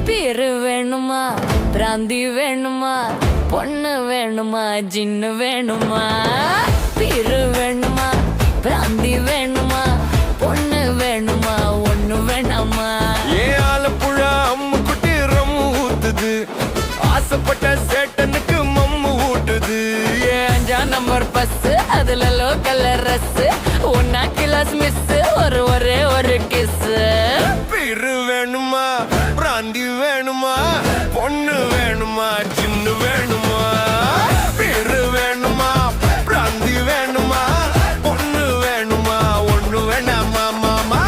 பேரு வேணுமா, பிராந்தி வேணுமா, பொண்ணு வேணுமா, ஜின்னு வேணுமா? பேரு வேணுமா, பிராந்தி வேணுமா, பொண்ணு வேணுமா, ஒண்ணு வேணாமா? ஏன் ஆலப்புழா அம்மு குட்டி ரம்மு ஊத்துது, ஆசைப்பட்ட சேட்டனுக்கு மம்மு ஊட்டுது. ஏன் 5ஆம் நம்பர் பஸ், அதுல லோக்கல் ரஸ், ஒன்னா கிளாஸ் மிஸ், ஒரே ஒரு கிஸ். பேரு வேணுமா, பிராந்தி வேணுமா, பொண்ணு வேணுமா, சின்ன வேணுமா? பேரு வேணுமா, பிராந்தி வேணுமா, பொண்ணு வேணுமா, ஒண்ணு வேணாமா? மாமா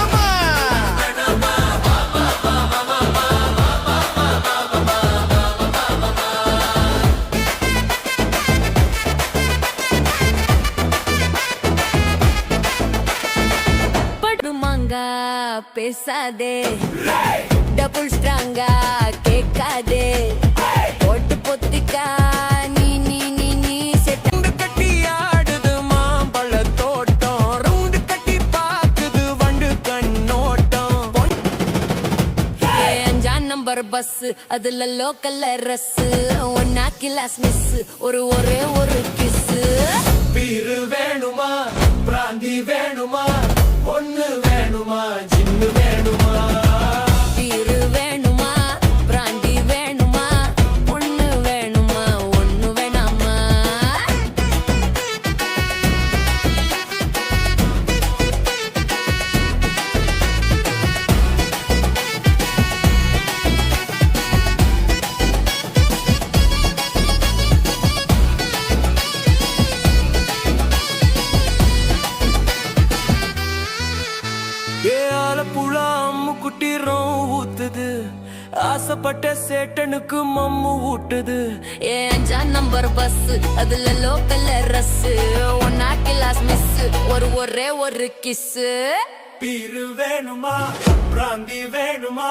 படுமாங்கா பேசாதே, டபுள் ஸ்ட்ராங்கா கேட்காதே, போட்டு பொத்திக்கா நீ நீ நீ நீ செட்டு கட்டி ஆடுது மாம்பழ தோட்டம், ரவுண்டு கட்டி பாக்குது வண்டு கண்ணோட்டம். 5ஆம் நம்பர் பஸ், அதுல லோக்கல் ரஸ், ஒன்னா கிளாஸ் மிஸ், ஒரே ஒரு கிஸ். பேரு வேணுமா, பிராந்தி வேணுமா, பொண்ணு வேணுமா, சின்ன வேணுமா? பேரு வேணுமா, பிராந்தி வேணுமா, பொண்ணு வேணுமா, ஒண்ணு வேணாமா? ஏ ஆலப்புழா அம்மு குட்டி ரம் ஊத்துது, ஆசைப்பட்ட சேட்டனுக்கு மம்மு ஊட்டுது. 5ஆம் நம்பர் பஸ், அதுல லோக்கல் ரஸ், ஒன்னா கிளாஸ் மிஸ், ஒரே ஒரு கிஸ். பேரு வேணுமா, பிராந்தி வேணுமா,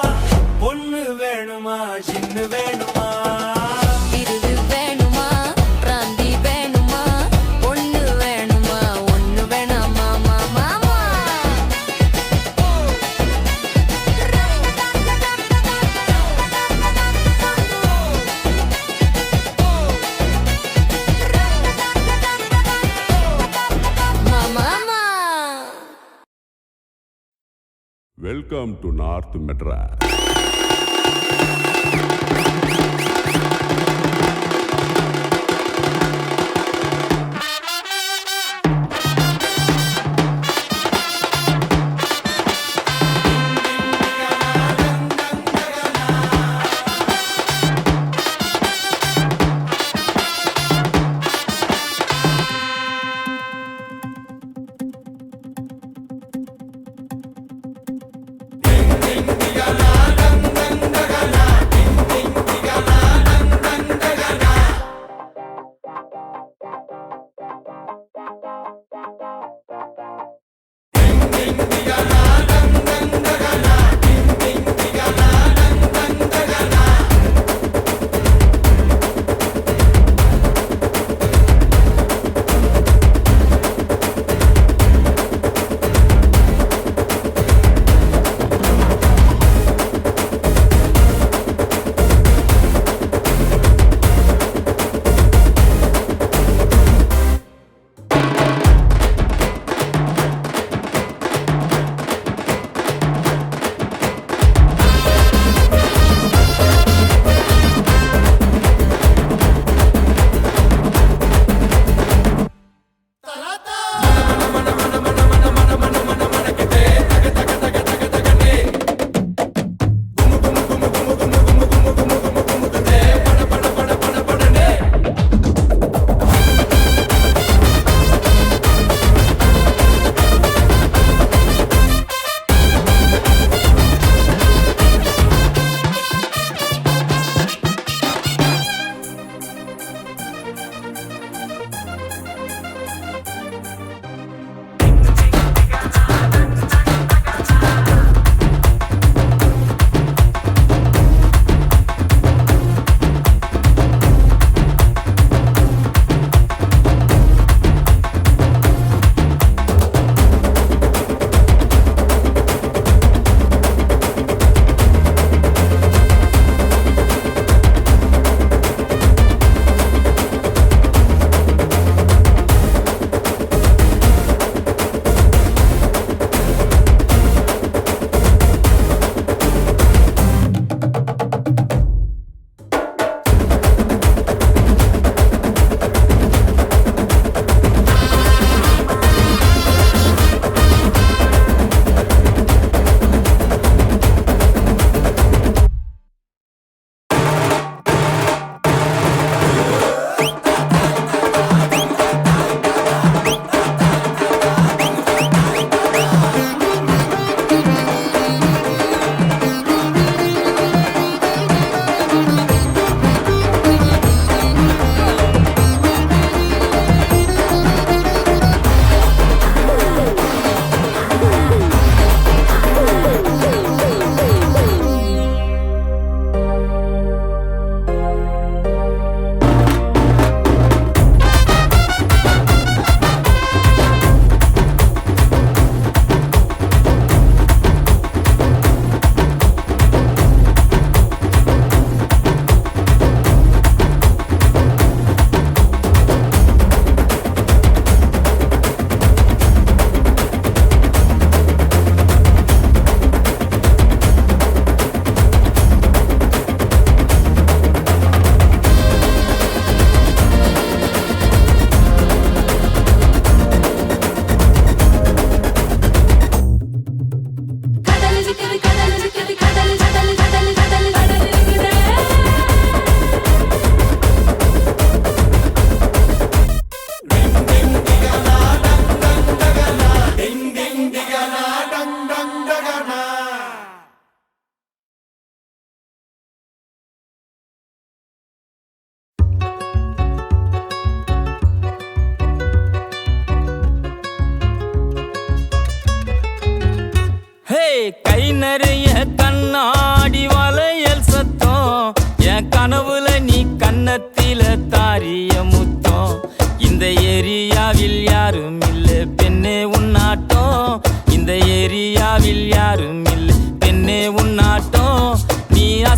பொண்ணு வேணுமா, சின்ன வேணுமா? இது வேணுமா, பிராந்தி வேணுமா, பொண்ணு வேணுமா, ஒண்ணு வேணாமா? மாமா மாமா Welcome to North Madras.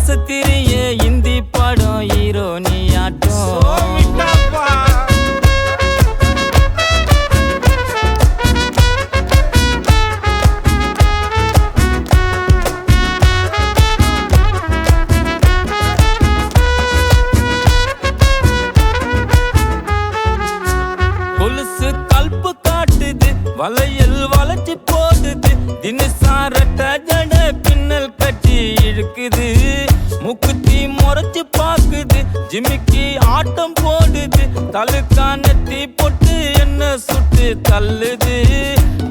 அசத்திரிய Hindi படம் ஹீரோ நீ ஆட்டம் கொலுசு கல்பு காட்டுது வளையல் வளைச்சி போடுது தினசாரட்ட ஜட பின்னல் கட்டி இழுக்குது முக்குத்தி முறைச்சு பாக்குது ஜிமிக்கி ஆட்டம் போடுது தலுக்கானத்தி பொட்டு என்ன சுட்டு தள்ளுது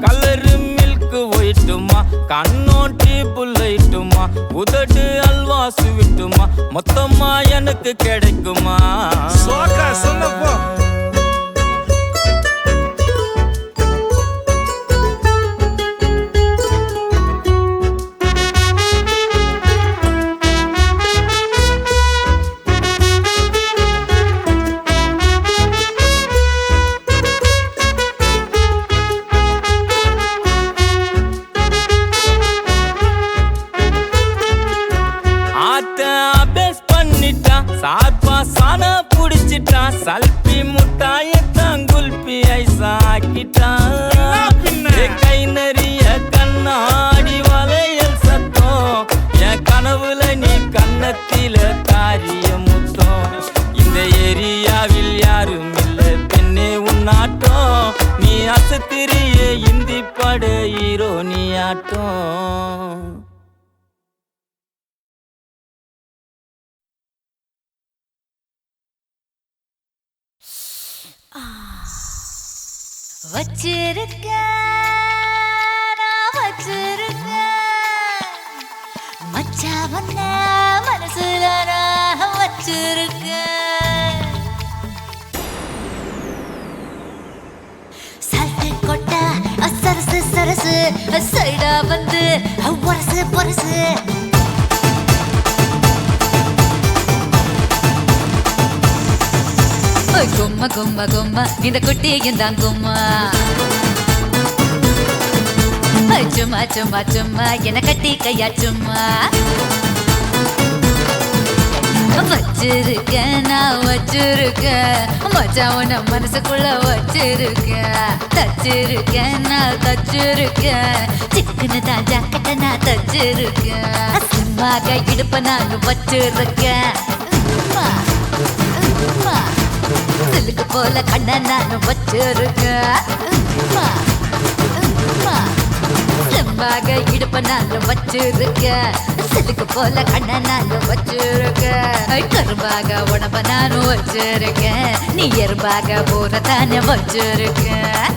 கலரு மில்க் ஒயிட்டுமா கண்ணோட்டி புல்லைட்டுமா உதடு அல்வா சுவிட்டுமா மொத்தமா எனக்கு கிடைக்குமா சொன்னப்போ சார்பா சானா புடிச்சிட்டான் சல்பி முட்டாயத்தான் குல்பி ஐசாக்கிட்டான் கை நறிய கண்ணாடி வளையல் சத்தம் என் கனவுல நீ கண்ணத்தில காரிய முத்தம் இந்த ஏரியாவில் யாரும் இல்ல பெண்ணே உன்னாட்டம் நீ அசத்திரிய இந்தி பட ஹீரோ நீ ஆட்டம் வச்சிருக்க நான் வச்சிருக்க மச்சா வந்த மனசுல நான் வச்சிருக்க சல்ட்டு கொட்ட சரசு சரசு சைடா வந்து பொரசு பொரசு கும்ம கும்ம கும்ம இந்த குட்டியும் தான் கும்மா சும்மா சும்மா சும்மா என கட்டி கையா சும்மா வச்சிருக்கேன் நான் வச்சிருக்கேன் மச்சான் உன்ன மனசுக்குள்ள வச்சிருக்கேன் தச்சிருக்கேன் நான் தச்சிருக்கேன் சிக்கனு தான் ஜாக்கெட்ட நான் தச்சிருக்கேன் சும்மாக இடுப்ப நான் வச்சிருக்கேன் சிலுக்கு போல கண்ண நானும் வச்சிருக்கேன் செம்பாக இடுப்ப நானும் வச்சிருக்கேன் சிலுக்கு போல கண்ண நானும் வச்சிருக்கேன் கரும்பாக உடம்ப நானும் வச்சிருக்கேன் நீ எறும்பாக போற தானே வச்சிருக்கேன்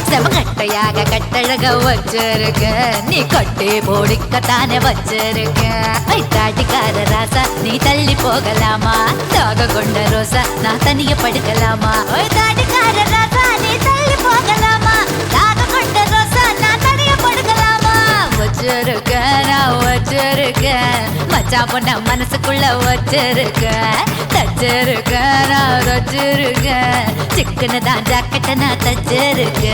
செமகட்டையாக கட்டழக வச்சிருக்க நீ கட்டி போடிக்கத்தானே வச்சிருக்க தாட்டிக்கார ராசா நீ தள்ளி போகலாமா தாக கொண்ட ரோசா நான் தனிய படுக்கலாமா தாட்டிக்கார ராசா நீ தள்ளி போகலாமா தாக கொண்ட ரோசா நான் தனிய படுக்கலாமா வச்சிருக்க நான் வச்சிருக்க மச்சான் பொண்ண மனசுக்குள்ள வச்சிருக்க தச்சிருக்க நான் வச்சிருக்க சிக்கனு தான் ஜாக்கெட்ட நான் தச்சிருக்க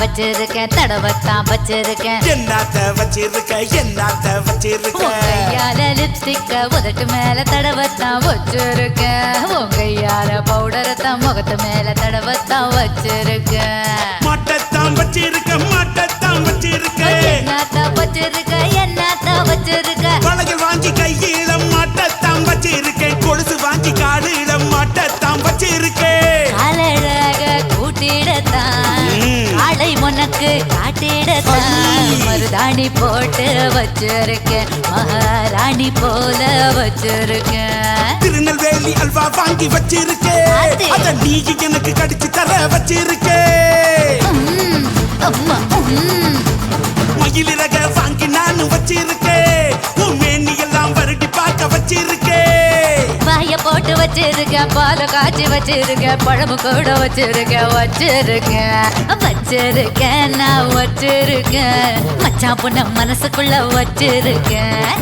வச்சிருக்கேன் தடவத்தான் வச்சிருக்கேன் என்னத்த வச்சிருக்க கையால லிப்ஸ்டிக்க உதட்டு மேல தடவத்தான் வச்சிருக்கேன் கையால பவுடரத்தான் முகத்து மேல தடவத்தான் வச்சிருக்கேன் மாட்டத்தான் வச்சிருக்க என்னத்தான் வச்சிருக்க என்னத்தான் வச்சிருக்க வளையல் வாங்கி கையில மாட்டத்தான் வச்சிருக்கேன் கொலுசு வாங்கி காலில மாட்டத்தான் வச்சிருக்கேன் காலழக கூட்டிடத்தான் காளை உனக்கு காட்டிடத்தான் மருதாணி போட்டு வச்சிருக்கேன் மகாராணி போல வச்சிருக்கேன் திருநெல்வேலி சொல்லி அல்வா வாங்கி வச்சிருக்கே அது. அத நீ எனக்கு கடிச்சு தர வச்சிருக்கே அம்மா மயிலிறக வாங்கி நானும் வச்சிருக்கே உன் மேனி எல்லாம் வருடி பார்க்க வச்சிருக்கே வாய போட்டு வச்சிருக்கேன் பால காய்ச்சி வச்சிருக்கேன் பழமு கூட வச்சிருக்கேன் நான் வச்சிருக்கேன் மச்சான் பொண்ண மனசுக்குள்ள வச்சிருக்கேன்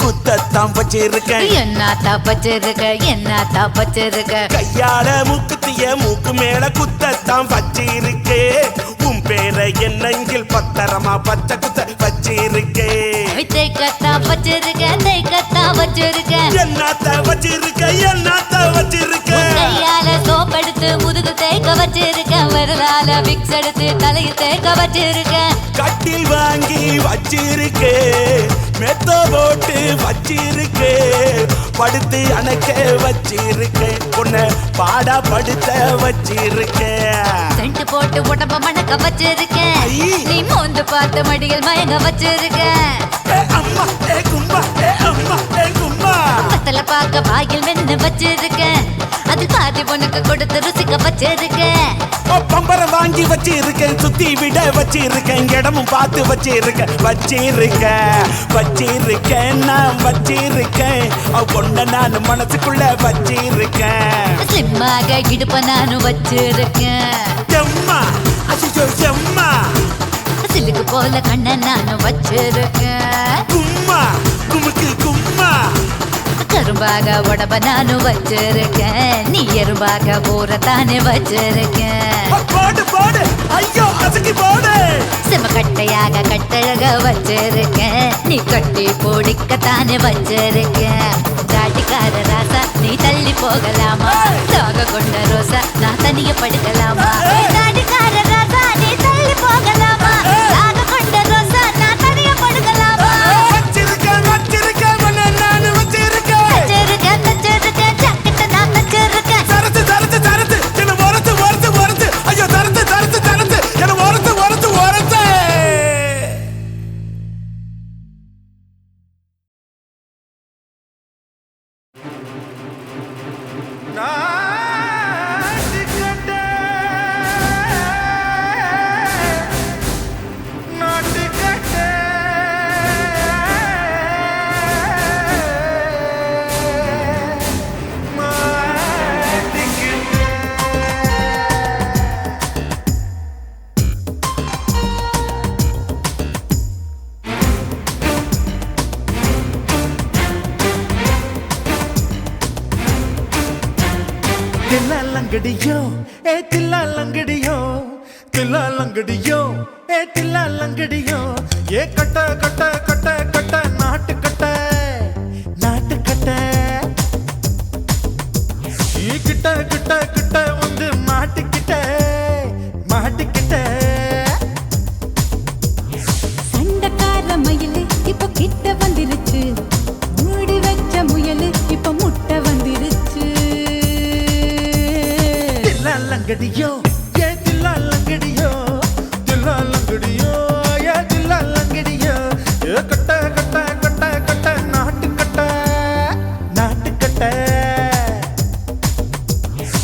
குத்தத்தான் வச்சிருக்கேன் என்னத்தா வச்சிருக்க கையால மூக்குத்திய மூக்கு மேல குத்தத்தான் வச்சிருக்கே உன் பேரை என்னங்கில் பத்திரமா பச்சை குத்த வச்சிருக்கே தைக்கத்தா வச்சிருக்க என்னத்த வச்சிருக்க கையால சோப்படுத்து முதுகு தேய்க்க வச்சிருக்க விரலால விக்ஸ் எடுத்து தலையை தேய்க்க வச்சிருக்க கட்டில் வாங்கி வச்சிருக்கே மெத்த போட்டு வச்சிருக்கே படுத்து அணைக்க வச்சிருக்கே உன்னை பாடா படுத்த வச்சிருக்கே சென்ட் போட்டு உடம்ப மணக்க வச்சிருக்க ஐ. நீ மோந்து பார்த்து மடியில் மயங்க வச்சிருக்க அம்மா கும்பா அம்மா கும்பா பத்தல பார்க்க வாயில் வெண்ணு வச்சிருக்க அது பாதி உனக்கு கொடுத்து ருசிக்க வச்சிருக்க பம்பரம் வாங்கி வச்சிருக்கேன் சுத்தி விட வச்சிருக்கேன் இடமும் பார்த்து வச்சிருக்கேன் நான் வச்சிருக்கேன் பொண்ண நான் மனசுக்குள்ள வச்சிருக்கேன் ஸ்லிம்மாக இடுப்ப நானும் வச்சிருக்கேன் எம்மா அசிச்சோ எம்மா சிலுக்கு போல கண்ண நானும் வச்சிருக்கேன் கும்மா குமுக்கு கும்மா கரும்பாக உடம்ப நானும் வச்சிருக்கேன் நீ எறும்பாக ஊறத்தானே வச்சிருக்கேன் போடு ஐயோ அசக்கி போடு செமக்கட்டையாக கட்டழக வச்சிருக்கேன் நீ கட்டி போடிக்கத்தானே வச்சிருக்கேன் தாட்டிக்கார ராசா நீ தள்ளி போகலாமா தாக கொண்ட ரோசா நான் தனிய படுக்கலாமா தாட்டிக்கார ராசா நீ தள்ளி போகலாமா தாக கொண்ட ரோசா நான் தனிய படுக்கலாமா வச்சிருக்கேன் உன்னை நானு வச்சிருக்கேன் வச்சிருக்கேன் ஜாக்கெட்ட நான் வச்சிருக்கேன் சரத்து என்ன ஓரத்து ஐயோ சரத்து என்ன ஓரத்து தில்லாலங்கடியோ ஏ தில்லாலங்கடியோ தில்லாலங்கடியோ ஏ தில்லாலங்கடியோ ஏ கட்ட கட்ட கட்ட கட்ட நாட்டு கட்ட நாட்டு கட்ட நீ கிட்ட கிட்ட கிட்ட வந்து மாட்டிக்கிட்ட மாட்டிக்கிட்ட சண்டக்கார மயிலு இப்ப கிட்ட வந்துருச்சு மூடி வச்ச முயலு இப்ப முட்டை வந்துருச்சு தில்லாலங்கடியோ ஏ தில்லாலங்கடியோ தில்லாலங்கடியோ ஏ தில்லாலங்கடியோ ஏ கட்ட கட்ட கட்ட கட்ட நாட்டு கட்ட நாட்டு கட்ட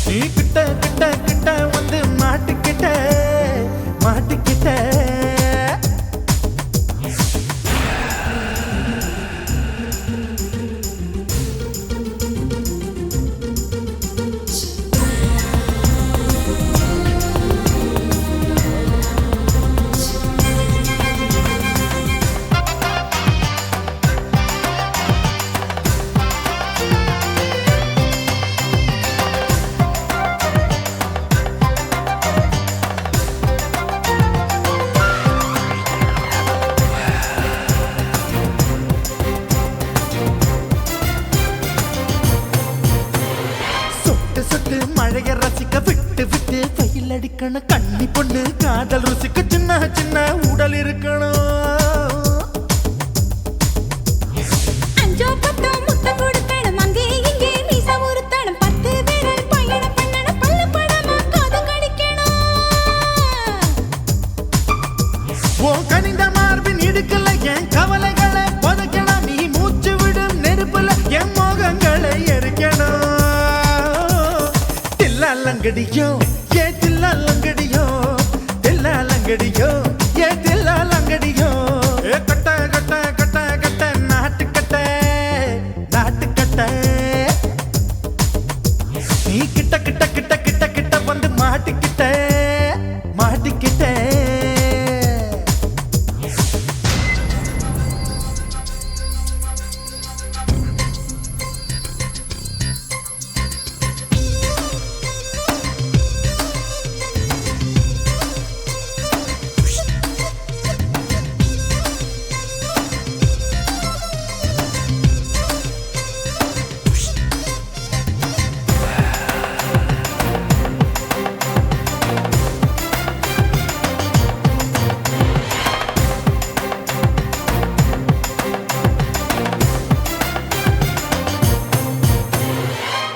நீ கிட்ட கிட்ட கிட்ட வந்து மாட்டிக்கிட்ட மாட்டிக்கிட்ட மழைய ரசிக்க விட்டு விட்டு வெயில் அடிக்கணும் கண்ணி பொண்ணு காதல் ருசிக்க சின்ன சின்ன உடல் இருக்கணும் அஞ்சோ பத்தோ முத்தம் கொடுக்கணும் அங்கே இங்கே மீச உருத்தணும் 10 விரல் பயணம் பண்ணணும் பல்ல படமா காது கடிக்கணும் ஓ கனிந்த மார்பின் இடுக்கல என் கவலைகளை புதைக்கணும் நீ மூச்சு விடும் நெருப்புல என் மோகங்களை எரிக்கணும் தில்லாலங்கடியோ ஏ தில்லாலங்கடியோ தில்லாலங்கடியோ ஏ தில்லாலங்கடியோ ஏ கட்ட கட்ட கட்ட கட்ட நாட்டுக்கட்ட நாட்டுக்கட்ட நீ கிட்ட கிட்ட கிட்ட கிட்ட கிட்ட வந்து மாட்டிக்கிட்ட மாட்டிக்கிட்ட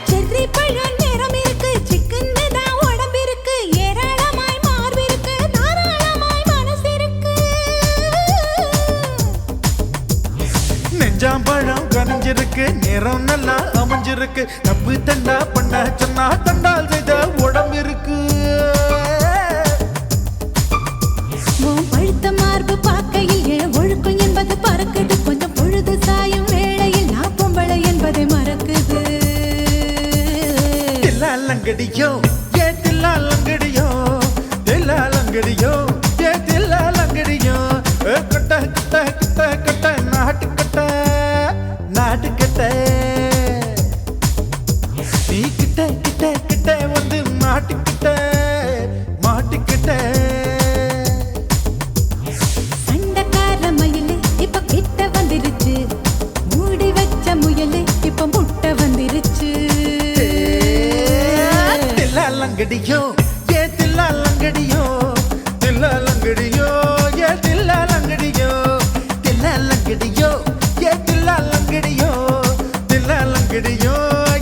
செர்ரி பழம் நிறம் இருக்கு சிக்கன்னு தான் உடம்பு இருக்கு ஏராளமாய் மார்பு இருக்கு தாராளமாய் மனசு இருக்கு நெஞ்சாம்பழம் கனிஞ்சிருக்கு நிறம் நல்லா அமைஞ்சிருக்கு தப்பு தண்டா பண்ண சொன்னா தண்டால் செய்த உடம்பு இருக்கு உன் பழுத்த மார்பு பார்க்கையில் என் ஒழுக்கம் என்பது பறக்குது கொஞ்சம் பொழுது சாயும் வேளையில் நான் பொம்பளை என்பதை மறக்குது தில்லாலங்கடியோ ஏ தில்லாலங்கடியோ தில்லாலங்கடியோ ஏ தில்லாலங்கடியோ கட்ட கட்ட கட்ட கட்ட நாட்டுக்கட்ட நாட்டுக்கட்ட நீ கிட்ட கிட்ட கிட்ட வந்து மாட்டிக்கிட்ட மாட்டிக்கிட்ட சண்டைக்கார மயிலு இப்ப கிட்ட வந்துருச்சு மூடி வச்ச முயலு இப்ப முட்டை வந்துருச்சு தில்லாலங்கடியோ ஏ தில்லாலங்கடியோ தில்லாலங்கடியோ ஏ தில்லாலங்கடியோ தில்லாலங்கடியோ ஏ தில்லாலங்கடியோ தில்லாலங்கடியோ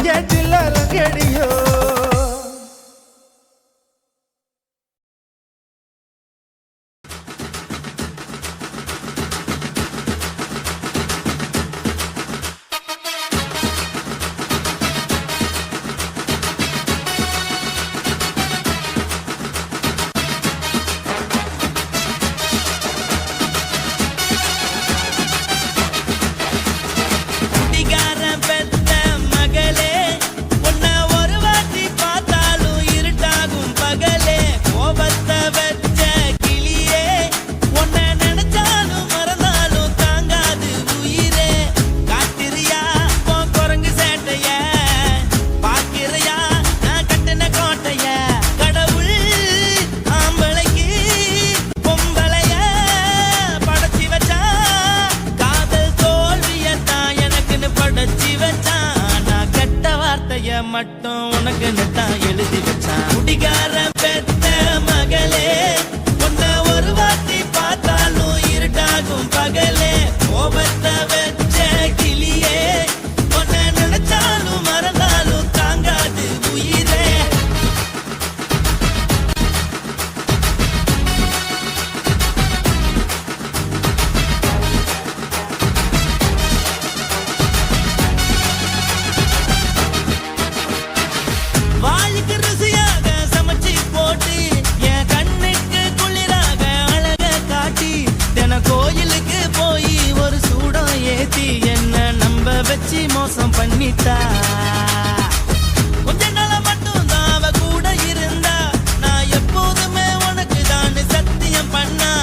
ஏ தில்லாலங்கடியோ குடிகாரன் பெத்த மகளே உன்னை ஒரு வாட்டி பார்த்தாலும் இருட்டாகும் பகலே கோபத்தை வச்ச கிளியே உன்னை நினைச்சாலும் மறந்தாலும் தாங்காது உயிரே காட்டுறியா உன் குரங்கு சேட்டைய பார்க்கிறியா நான் கட்டின கோட்டைய கடவுள் ஆம்பளைக்கு பொம்பளைய படைச்சி வச்சா காதல் தோல்வியத்தான் எனக்குன்னு படைச்சி வச்சான் நான் கெட்ட வார்த்தைய மட்டும் உனக்குன்னு தான் எழுதி வச்சான் குடிகாரன் பெத்த மகளே உன்னை ஒரு வாட்டி பார்த்தாலும் இருட்டாகும் பகலே கோபத்தை வச்ச கிளியே உன்னை நினைச்சாலும் மறந்தாலும் தாங்காது உயிரே வாளுக்கு ருசியாக சமைச்சு போட்டு என் கண்ணுக்கு குளிராக அழக காட்டி தின கோயிலுக்கு போய் ஒரு சூடம் ஏத்தி என்ன நம்ப வச்சு மோசம் பண்ணிட்டா கொஞ்ச நாள மட்டும் தான் அவ கூட இருந்தா நான் எப்போதுமே உனக்கு தான் சத்தியம் பண்ணா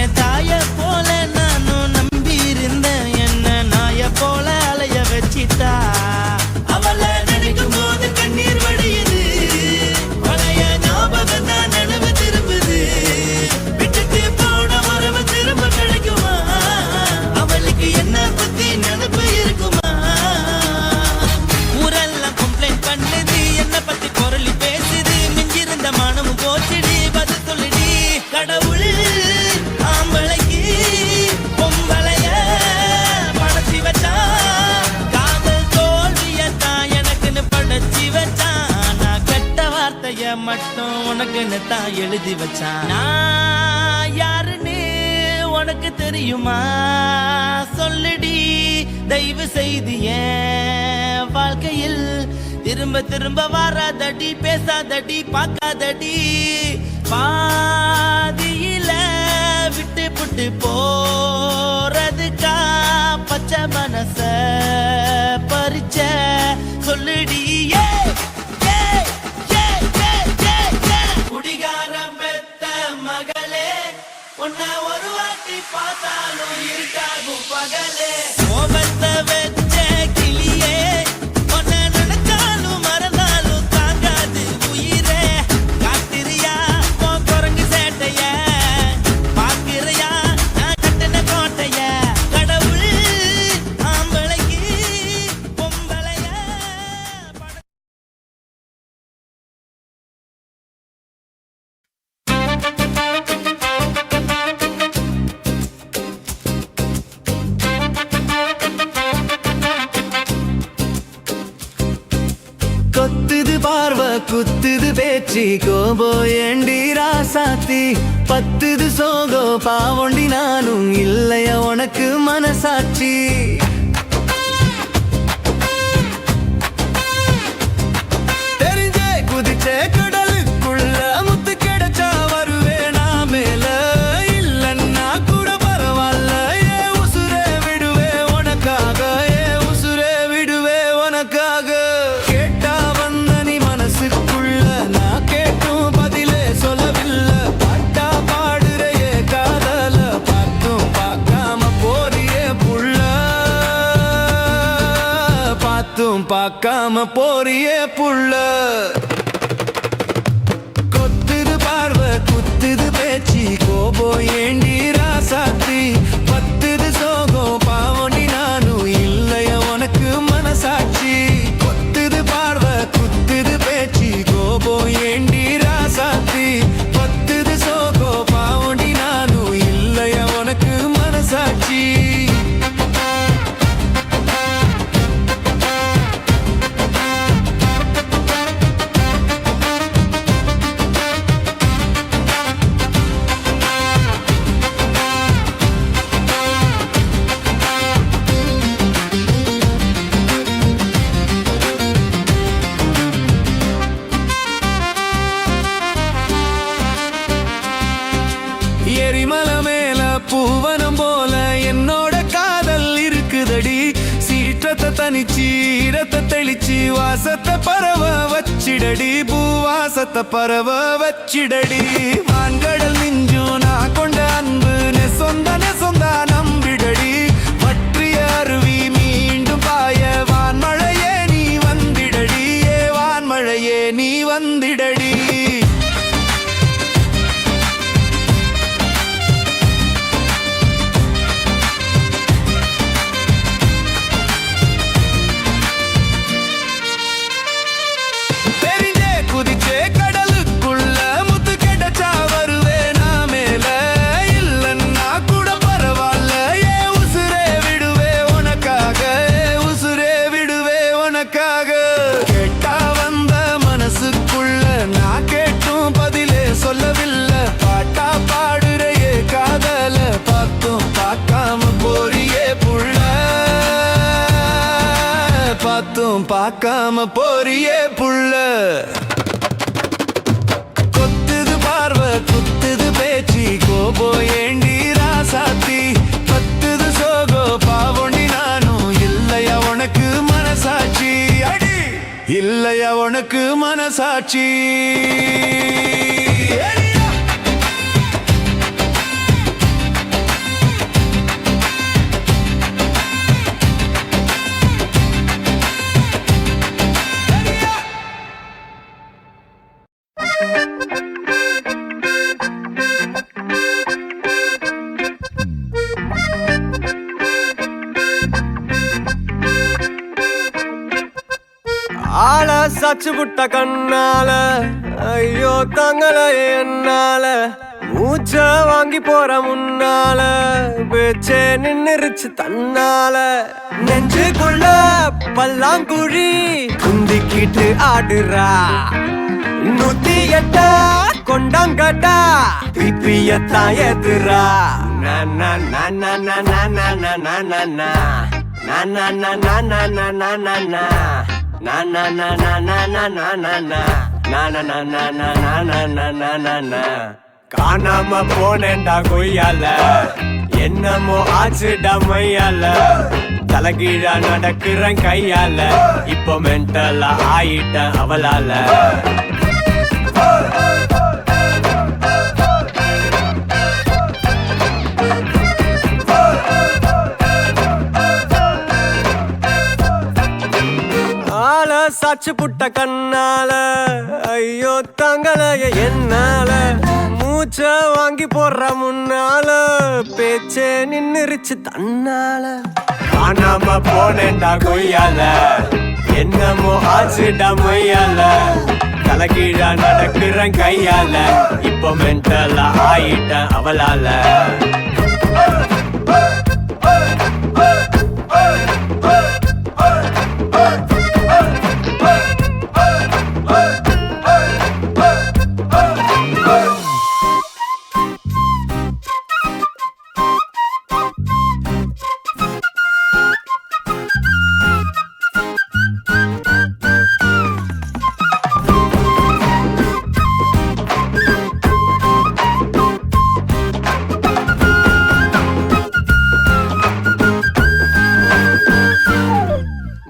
என் தாய போல நானும் நம்பி இருந்தேன் என்ன நாய போல அலைய வச்சிட்டா அவளை நினைக்கும் போது கண்ணீர் வடியுது பழைய ஞாபகம் தான் நினைவு திரும்புது விட்டுட்டு போன உறவு திரும்ப கிடைக்குமா அவளுக்கு என்ன பத்தி நினைப்பு இருக்குமா உரல் ஆசைய மட்டும் உனக்குன்னு தான் எழுதி வச்சான். நான் யாருன்னு உனக்கு தெரியுமா? சொல்லுடி தயவு செய்து என் வாழ்க்கையில் திரும்ப திரும்ப வராதடி, பேசாதடி, பார்க்காதடி. பாதியில விட்டு புட்டு போறதுக்கா பச்சை மனச பறிச்ச சொல்லுடி. குடிகாரம் பெத்த மகளே, உன்னை ஒரு வாட்டி பார்த்தாலும் இருக்காகும் பகலே. கோபத்தை வச்ச கிளியே, உன்னை நினைச்சாலும் மறந்தாலும் தாங்காது உயிரே. காத்திரியா உன் குரங்கு சேட்டைய, பாக்கிறியா நான் கட்டின கோட்டைய. கடவுள் ஆம்பளைக்கு பொம்பளைய கொத்துது பார்வை குத்துது பேச்சு கோபோ ஏண்டி ராசாத்தி. பத்துது சோகோ பாவொண்டி நானும் இல்லையா உனக்கு மனசாட்சி. தெரிஞ்சே குதிச்சே கடலுக்குள்ள முத்து கிடைச்சா வருவேனா மேல. இல்லன்னா கூட பரவாயில்ல, ஏ உசுரே விடுவே உனக்காக, ஏ உசுரே விடுவே உனக்காக. கேட்டா வந்த நீ மனசுக்குள்ள, நான் கேட்டும் பதிலே சொல்லவில்லை. பாட்டா பாடுறையே காதல, பார்த்தும் பார்க்காம போறியே புள்ள, பார்த்தும் பார்க்காம போறியே புள்ள. கொத்துது பார்வை குத்துது பேச்சு கோபோ ஏண்டி ராசாத்தி. பத்துது சோகோ பாவண்டி நானும் இல்லையா உனக்கு மனசாட்சி. கொத்துது பார்வை குத்துது பேச்சு கோபோ ஏண்டி ராசாத்தி. பத்துது சோகோ பாவண்டி நானும் இல்லையா உனக்கு மனசாட்சி. எரிமலை மேல பூவனம் போல என்னோட காதல் இருக்குதடி. சீற்றத்தை தனிச்சு ஈரத்தை தெளிச்சு வாசத்தை பரவ வச்சிடடி. பூவாசத்தை பரவ வச்சிடடி. வான்கடல் மிஞ்சும் நான் கொண்ட அன்பு நெசொந்தா நம்பிடடி. வற்றிய அருவி மீண்டும் பாய வான்மழையே நீ வந்திடடி. ஏ வான்மழையே நீ வந்திடடி. தெரிஞ்சே குதிச்சே கடலுக்குள்ள முத்து கிடைச்சா வருவேனா மேல. இல்லன்னா கூட பரவாயில்ல, ஏ உசுரே விடுவே உனக்காக, ஏ உசுரே விடுவே உனக்காக. கேட்டா வந்த மனசுக்குள்ள, நான் கேட்டும் பதிலே சொல்லவில்லை. பாட்டா பாடுறையே காதல, பார்த்தும் பார்க்காம போறியே புள்ள, பார்த்தும் பார்க்காம போறியே புள்ள. கொத்துது பார்வை குத்துது பேச்சு கோபோ ஏண்டி ராசாத்தி. பத்துது சோகோ பாவொண்டி நானும் இல்லையா உனக்கு மனசாட்சி. அடி இல்லையா உனக்கு மனசாட்சி. ஆள சச்சு புட்ட கண்ணால ஐயோ தங்கள என்னால மூச்ச வாங்கி போற முன்னால பேச்சே நின்னுருச்சு தன்னால. நெஞ்சுக்குள்ள பல்லாங்குழி குந்திக்கிட்டு ஆடுறா. நூத்தி கேட்டா கொண்டாங்கட்டா பிப்பியத்தான் எதிரா காணாம போனேன்டா கொய்யால என்னமோ ஆச்சுடா மையால தலைகீழா நடக்கிறேன் கையால இப்போ மென்டலா ஆயிட்டேன் அவளால ஆள சாச்சு புட்ட கண்ணால ஐயோ தங்களைய என்னால மூச்ச வாங்கி போடுற முன்னால பேச்சே நின்னுருச்சு தன்னால காணாம போனேன்டா கொய்யால என்னமோ ஆச்சுடா மொய்யால தலைகீழா நடக்கிறேன் கையால இப்போ மென்டலா ஆயிட்டேன் அவளால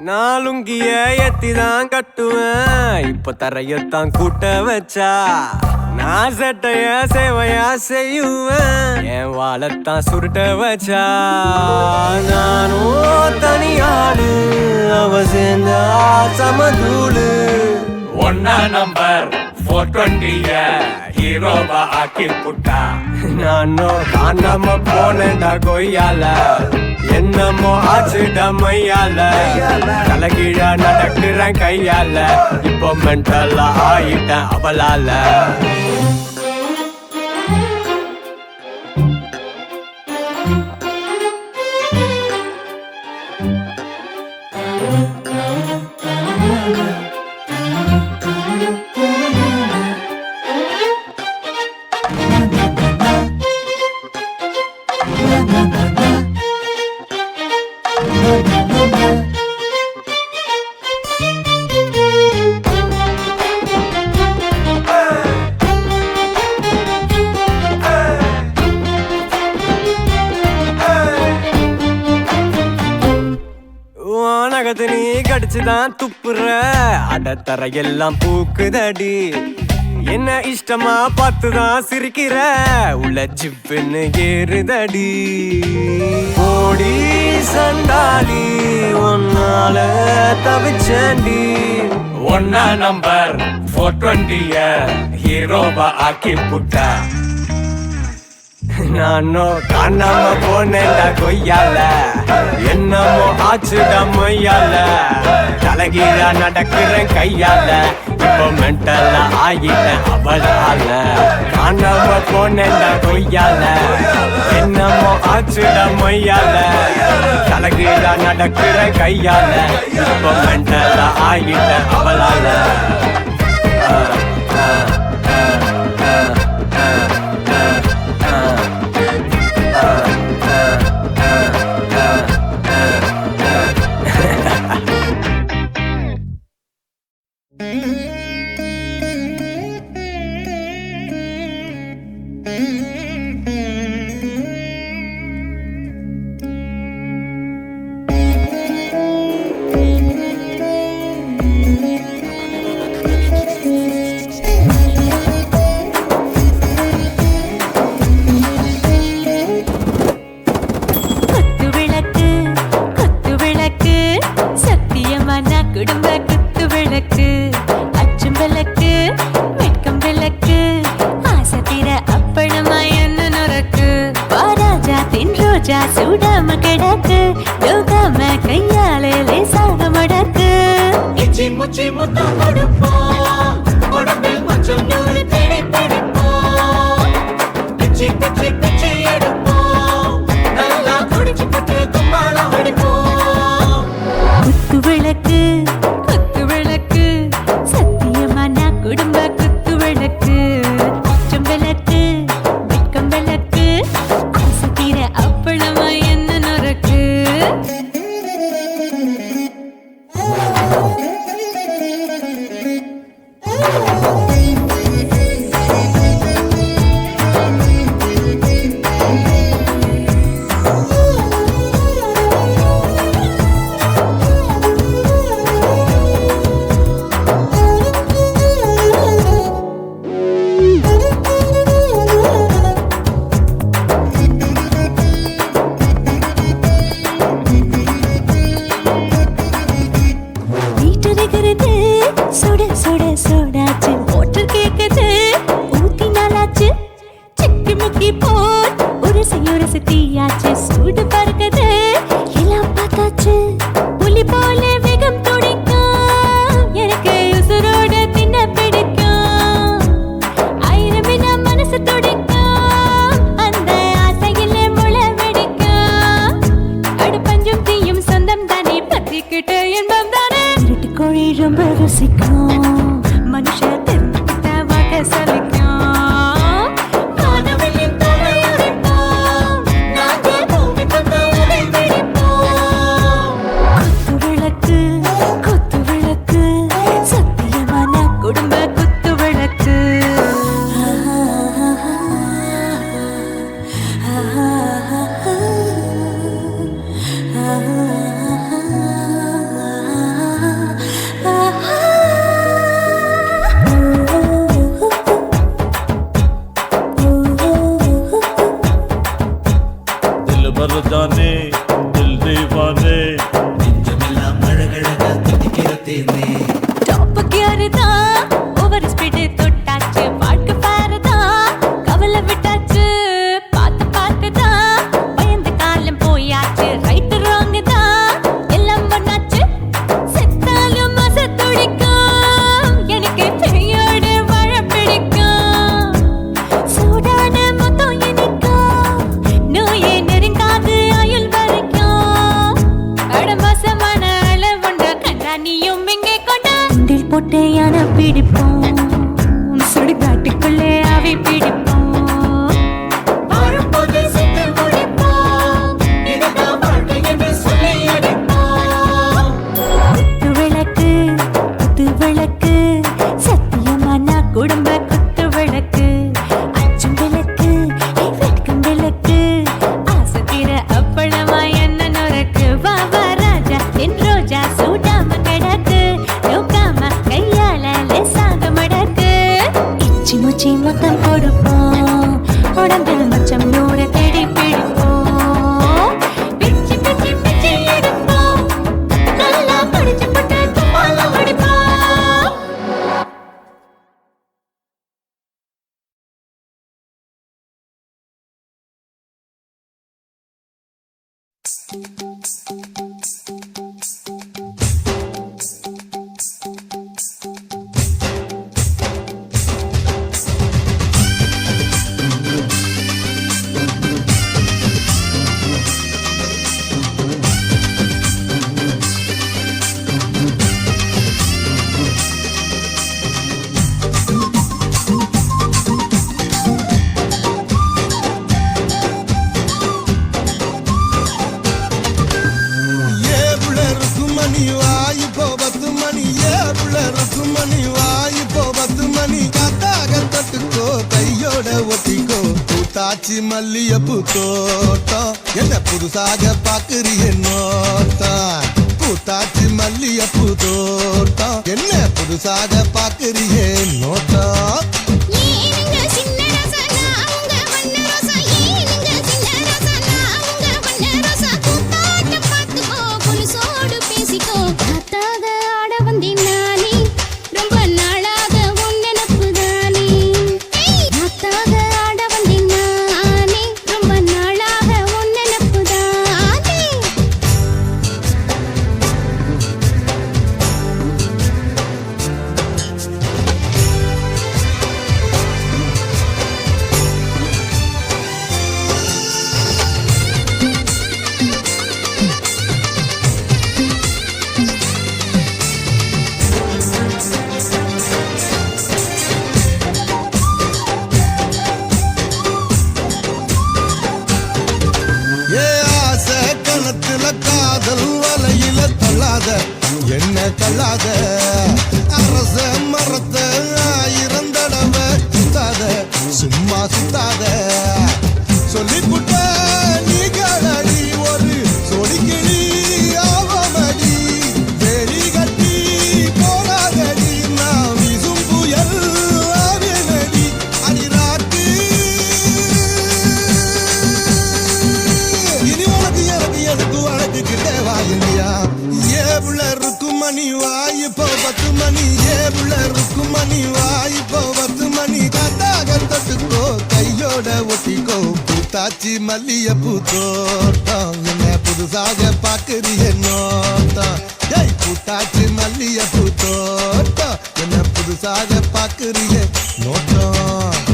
நாலுங்கிய எத்திதான் கட்டுவேன் இப்ப தரையத்தான் கூட்ட வச்சா நான் சட்டைய சேவையா செய்யுவேன் என் வாழத்தான் சுருட்ட வச்சா நானும் தனியாளு அவ சேர்ந்தா சமதூளு ஒன்னா நம்பர் 420 ஹீரோவா ஆக்கி புட்டா நானும் காணாம போனேன்டா கொய்யால என்னமோ ஆச்சுடா மையால தலைகீழா நடக்கிறேன் கையால இப்போ மென்டலா ஆயிட்டேன் அவளால நகத்து நீ கடிச்சுதான் துப்புற அடத்தர எல்லாம் பூக்குதடி என்ன இஷ்டமா பார்த்துதான் சிரிக்கிற உள்ள ஜிப்புன்னு ஏறுதடி ஓடி சண்டாலி ஒன்னால தவிச்சண்டி ஒன்னா நம்பர் 420 ஹீரோவா ஆக்கி புட்டா நானோ காணாம போனேன்டா கொய்யால என்னமோ ஆச்சுடா மொய்யால தலைகீழா நடக்கிறேன் கையால இப்போ மென்டலா ஆயிட்டேன் அவளால காணாம போனேன்டா கொய்யால என்னமோ ஆச்சுடா மொய்யால தலைகீழா நடக்கிறேன் கையால இப்போ மென்டலா ஆயிட்டேன் அவளால சுடாம கிடக்கு யோகாம கையாலே லேசாக மடக்கு இச்சி முச்சி முத்தம் கொடுப்போம் உடம்பில் கொஞ்சம் நூறு தேடி பிடிப்போம் பிச்சி பிச்சி பிச்சி எடுப்போம் நல்லா குடிச்சு பட்டு கும்பாலம் அடிப்போம் குத்து விளக்கு சத்தியமான குடும்ப குத்து விளக்கு சலிக்கும் காணவில்லின் தலையடிப்போம் நாங்கள் பூமி கொண்ட உதை வெடிப்போம் குத்து விளக்கு சத்தியமான குடும்ப குத்து விளக்கு दिल भर जाने दिल दीवाने டாப் கியர் தான் ஓவர் ஸ்பீடு தொட்டாச்சு வாழ்க்கை பாரு தான் கவலை விட்டாச்சு பார்த்து தான் பயந்து காலம் போயாச்சு ரைட் ராங் தான் எல்லாம் பண்ணாச்சு செத்தாலும் மச துடிக்கும் எனக்கு பெரியோடு வாழ பிடிக்கும் சூடான மொத்தம் இனிக்கும் நோயே நெருங்காது ஆயுள் வரைக்கும் அடமோசமான அளவுண்ட கண்டா நீயும் இங்கே கொண்டா உண்டில் போட்டு யானை பிடிப்போம் சுடுகாட்டுக்குள்ளே அவை பிடிப்போம் வாழும்போது செத்து முடிப்போம் இதுதான் வாழ்க்கை என்று சொல்லி அடிப்போம் குத்து விளக்கு சத்தியமான குடும்ப குத்து விளக்கு அச்சும் விளக்கு வெட்கும் விளக்கு ஆசை தீர அப்பளமா என்ன நுறக்கு வா வா ராஜா என் ரோஜா சூடாம கிடக்கு நோக்காம கையால லேசாக மடக்கு இச்சி முச்சி மொத்தம் கொடுப்போம் உடம்பில் மச்சம் நூறு தேடி பிடிப்போம் பிச்சி பிச்சி பிச்சி எடுப்போம் நல்லா படிச்சு போட்டு துப்பால படிப்போம் மணி வாயு போ 10 மணி மணி வாயு போ 10 மணி காத்தாக தட்டுக்கோ கையோட ஒட்டிக்கோ பூத்தாச்சி மல்லியப்பூ தோட்டம் என்ன புதுசாக பாக்குறிய நோட்டம் பூத்தாச்சி மல்லியப்பூ தோட்டம் என்ன புதுசாக பாக்குறிய நோட்டம் என்ன கல்லாத அரச மரத்தை 1000 தடவை சுத்தாத சும்மா சுத்தாத சொல்லிப்புட்ட நீ காலடி ஒரு சொடிக்கிளி ஆவமடி வெறி கட்டி போடாதடி நான் வீசும் புயல் ஆவினடி அடிராட்டு இனி உனக்கு எனக்கு எதுக்கு வழக்குக்கிட்டே வாயில்லையா ஏவுள்ள ருக்குமணி வாயு போ 10 மணி ஏவுள்ள ருக்குமணி வாயு போ 10 மணி காத்தாக தட்டுக்கோ கையோட ஒட்டிக்கோ பூத்தாச்சி மல்லியப்பூ தோட்டம் என்ன புதுசாக பாக்குறிய நோட்டம் ஏய் பூத்தாச்சி மல்லியப்பூ தோட்டம் என்ன புதுசாக பாக்குறிய நோட்டம்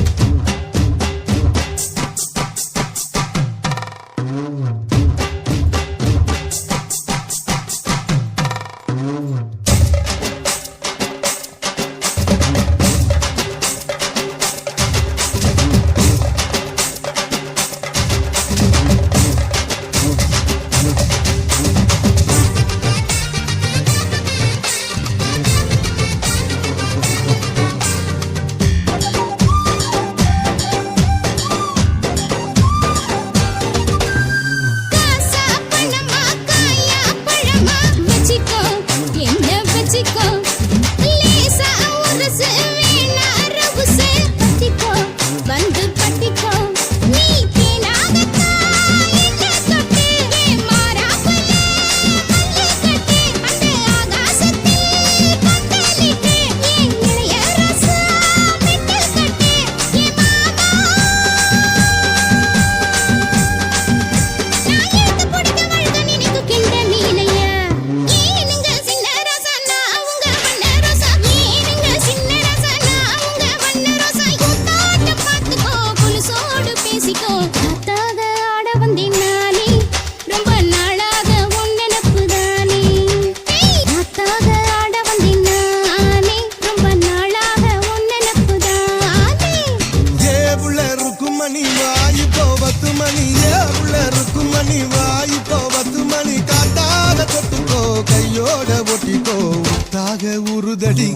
தூண்டுதடி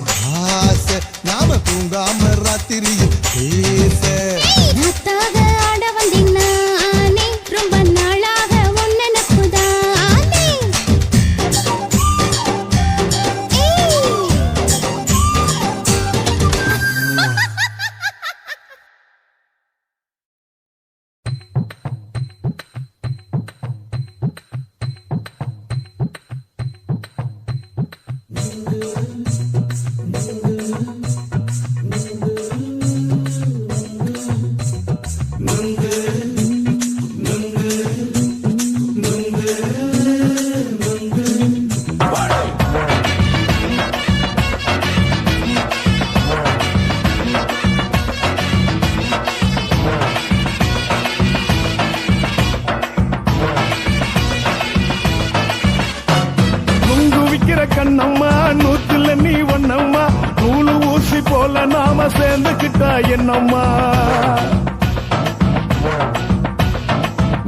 ஆசை நாம தூங்காம ராத்திரியில் பேச முத்தாக ஆட வந்தீனானே ரொம்ப நாளாக உன் நினைப்புதானே நுங்கு விக்கிற கண்ணம்மா நூத்துல நீ ஒண்ணம்மா நூலு ஊசி போல நாம சேர்ந்துக்கிட்டா என்னம்மா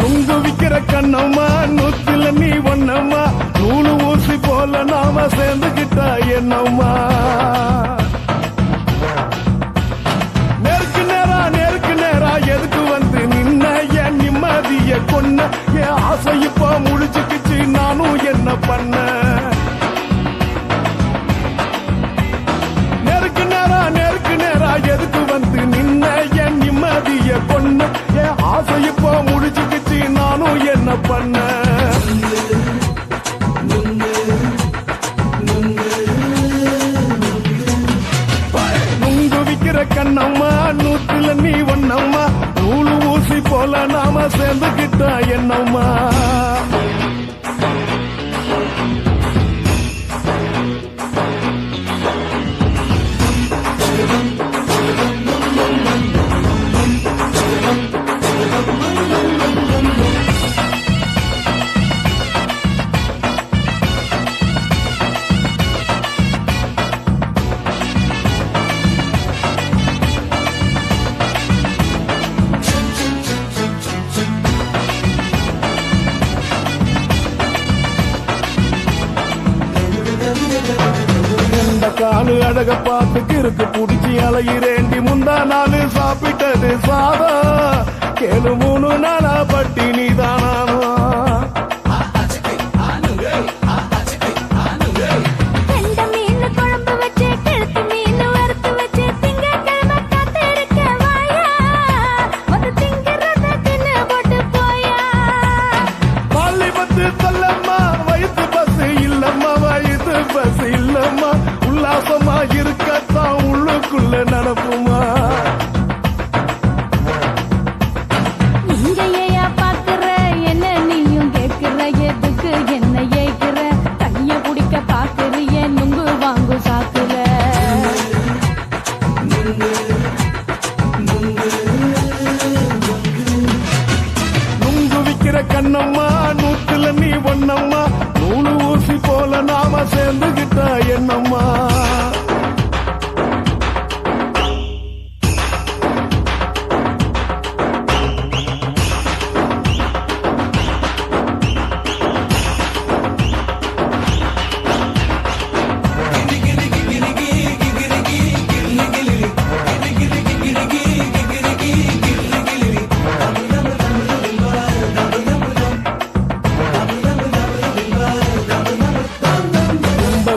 நுங்கு விக்கிற கண்ணம்மா நூத்துல நீ ஒண்ணம்மா நூலு ஊசி போல நாம சேர்ந்துக்கிட்டா என்னம்மா நேருக்கு நேரா எதுக்கு வந்து நின்ன என் நிம்மதிய கொன்ன என் ஆசை இப்ப முடிச்சுக்கிச்சு நானும் என்ன பண்ண நேருக்கு நேரா எதுக்கு வந்து நின்ன என் நிம்மதிய கொன்ன என் ஆசை இப்ப முடிச்சுக்கிச்சு நானும் என்ன பண்ண நுங்கு விக்கிற கண்ணம்மா நூத்துல நீ ஒண்ணம்மா நூலு ஊசி போல நாம சேர்ந்துக்கிட்டா என்னம்மா காலு அழக பார்த்து கிறுக்கு புடிச்சி அலையிறேண்டி முந்தா நாலு சாப்பிட்டது சாதம் கேளு 3 நாளா பட்டினி தானானோ கண்ட மீன் குழம்பு வச்சு கழுத்து மீன் வறுத்து வச்சு திங்கட்கிழமை காத்திருக்க வாயா ஒரு திங்கிறத தின்னு போட்டு போயா பள்ளி பத்து சொல்லம்மா வயிற்று பசு இல்லம்மா வயிற்று பசு இல்லம்மா உல்லாசமா இருக்கத்தான் உள்ளுக்குள்ள நடப்புமா இங்கேயா பாக்குற என்ன நீயும் கேட்கிற எதுக்கு என்ன ஏய்க்கிற கைய குடிக்க பாக்குறிய நுங்கு வாங்கு சாக்குற நுங்கு விக்கிற கண்ணம்மா நூத்துல நீ ஒண்ணம்மா நூலு ஊசி போல நாம சேர்ந்துகிட்டா என்னம்மா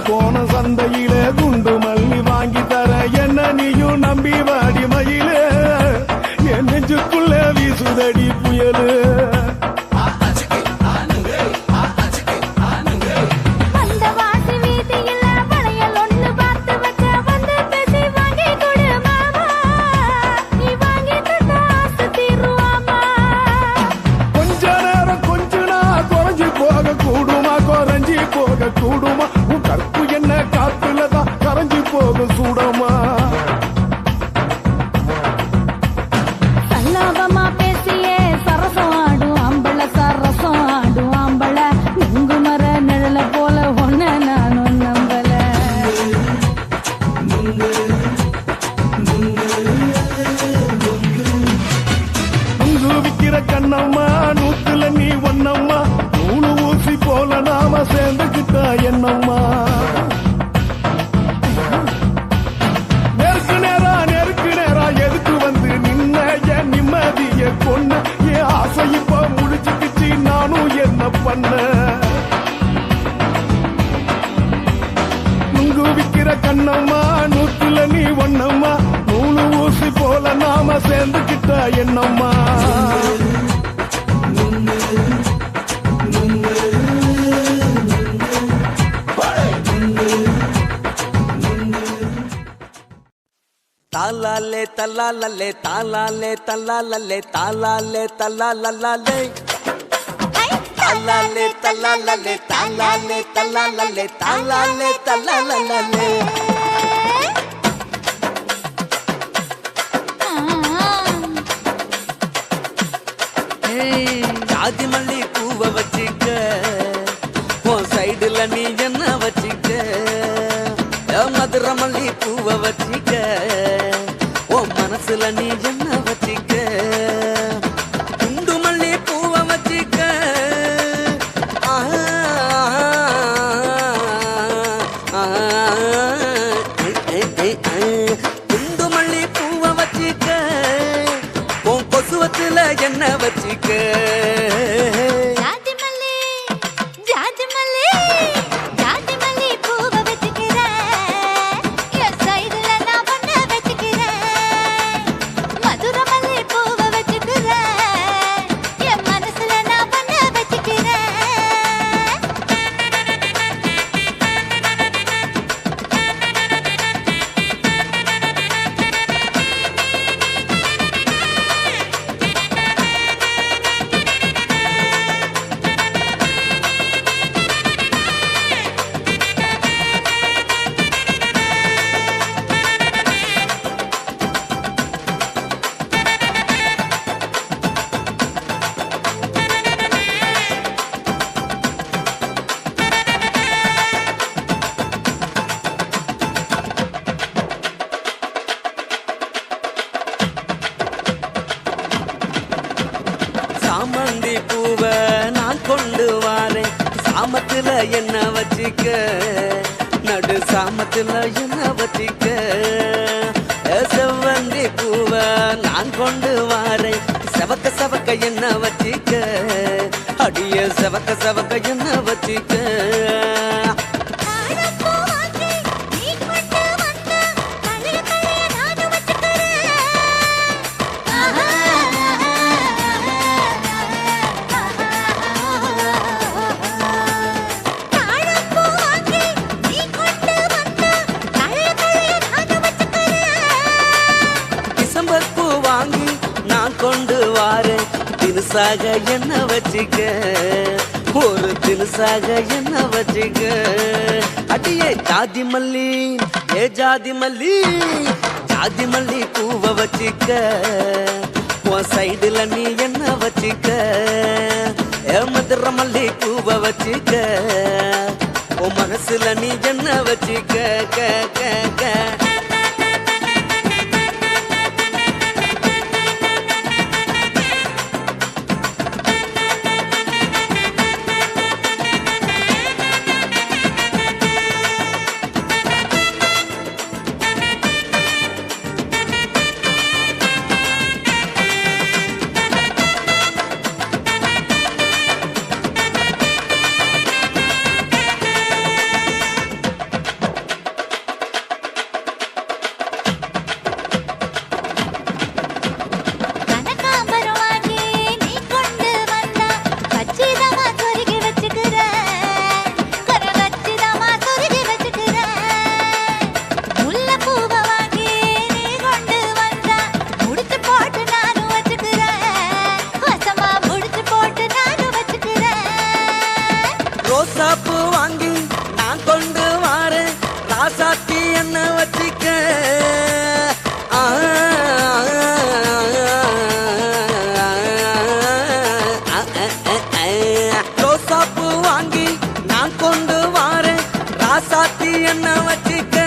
கோண சந்தையிலே குண்டு மல்லி வாங்கி தர என்ன நீயும் நம்பி வாடி மயிலே என் நெஞ்சுக்குள்ள வீசுதடி புயலு அந்த வாசி வீதியில வளையல் ஒண்ணு பார்த்து வச்ச வந்து பேசி வாங்கி கொடு மாமா நீ வாங்கி தந்தா ஆசை தீருவாமா கொஞ்ச நேரம் கொஞ்ச நான் குறைஞ்சி போக கூடுமா குறைஞ்சி போக கூடுமா உன் கற்பு என்ன காத்துலதான் கரைஞ்சி போக சூடமா சல்லாபமா பேசியே சரசம் ஆடும் ஆம்பள சரசம் ஆடும் ஆம்பள நுங்கு மர நிழல போல ஒன்ன நானும் நம்பல நுங்கு விக்கிற கண்ணம்மா நூத்துல நீ ஒண்ணம்மா நூலு ஊசி போல நாம சேர்ந்துகிட்டா என்னம்மா தாலாலே தல்லாலே தாலாலே தல்லாலே தாலாலே தல்லாலே தாலாலே தல்லாலே தாலாலே தல்லாலே தாலாலே தல்லாலே ஜாதி மல்லி பூவை வச்சிக்க உன் சைடுல நீ என்ன வச்சிக்க மதுரை மல்லி பூவை வச்சிக்க உன் மனசுல நீ என்ன வச்சிக்க குண்டு மல்லி பூவை வச்சிக்க குண்டு மல்லி பூவை வச்சிக்க உன் கொசுவத்துல என்ன வச்சிக்க சாமந்தி பூவை நான் கொண்டு வாரேன் சாமத்துல என்ன வச்சிக்க நடு சாமத்துல என்ன வச்சிக்க செவ்வந்தி பூவை நான் கொண்டு வாரேன் செவக்க செவக்க என்ன வச்சிக்க அடிய செவக்க செவக்க என்ன வச்சிக்க கொண்டு வாரேன் தினுசாக என்ன வச்சிக்க ஒரு தினுசாக என்ன வச்சிக்க அடியே ஜாதி மல்லி ஏ ஜாதி மல்லி ஜாதி மல்லி பூவை வச்சிக்க உன் சைடுல நீ என்ன வச்சிக்க ஏ மதுரை மல்லி பூவை வச்சிக்க உன் மனசுல நீ என்ன வச்சிக்க க க க ரோசாப்பூ வாங்கி நான் கொண்டு வாரேன் ராசாத்தி என்ன வச்சிக்க ரோசாப்பூ வாங்கி நான் கொண்டு வாரேன் ராசாத்தி என்ன வச்சிக்க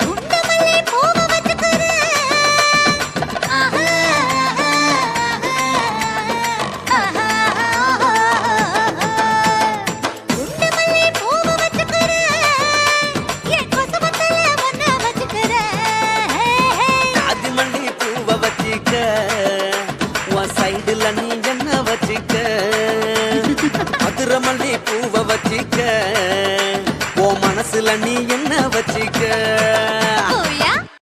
உண்டமல்லி சைடுல நீ என்ன வச்சிக்க மதுரமல்லி பூவ வச்சிக்க ஓ மனசுல நீ என்ன வச்சிக்க